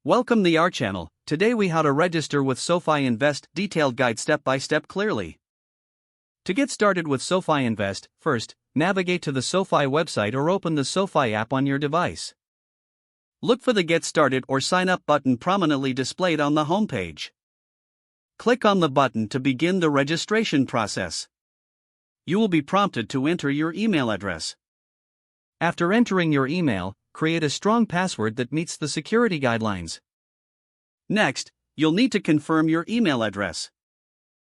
Welcome to our channel. Today we how to register with SoFi Invest, detailed guide step by step clearly. To get started with SoFi Invest, first, navigate to the SoFi website or open the SoFi app on your device. Look for the Get Started or Sign Up button prominently displayed on the homepage. Click on the button to begin the registration process. You will be prompted to enter your email address. After entering your email, create a strong password that meets the security guidelines. Next, you'll need to confirm your email address.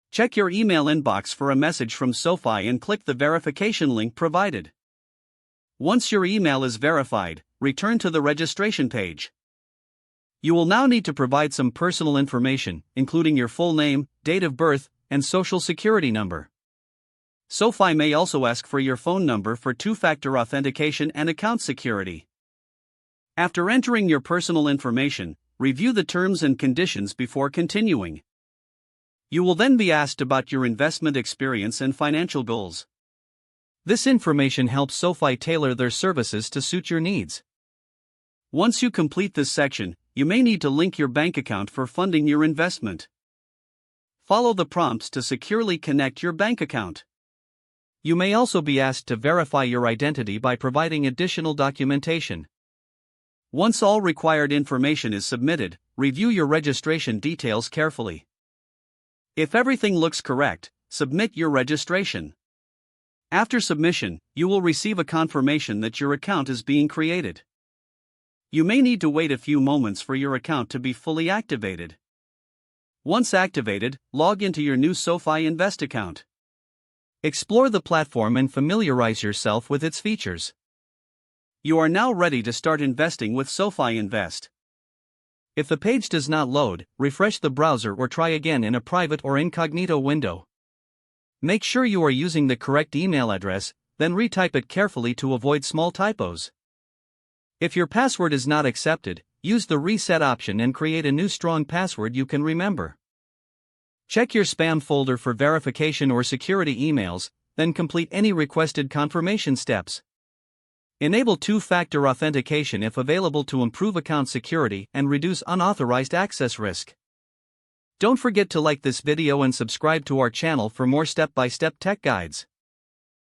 Check your email inbox for a message from SoFi and click the verification link provided. Once your email is verified, return to the registration page. You will now need to provide some personal information, including your full name, date of birth, and social security number. SoFi may also ask for your phone number for two-factor authentication and account security. After entering your personal information, review the terms and conditions before continuing. You will then be asked about your investment experience and financial goals. This information helps SoFi tailor their services to suit your needs. Once you complete this section, you may need to link your bank account for funding your investment. Follow the prompts to securely connect your bank account. You may also be asked to verify your identity by providing additional documentation. Once all required information is submitted, review your registration details carefully. If everything looks correct, submit your registration. After submission, you will receive a confirmation that your account is being created. You may need to wait a few moments for your account to be fully activated. Once activated, log into your new SoFi Invest account. Explore the platform and familiarize yourself with its features. You are now ready to start investing with SoFi Invest. If the page does not load, refresh the browser or try again in a private or incognito window. Make sure you are using the correct email address, then retype it carefully to avoid small typos. If your password is not accepted, use the reset option and create a new strong password you can remember. Check your spam folder for verification or security emails, then complete any requested confirmation steps. Enable two-factor authentication if available to improve account security and reduce unauthorized access risk. Don't forget to like this video and subscribe to our channel for more step-by-step tech guides.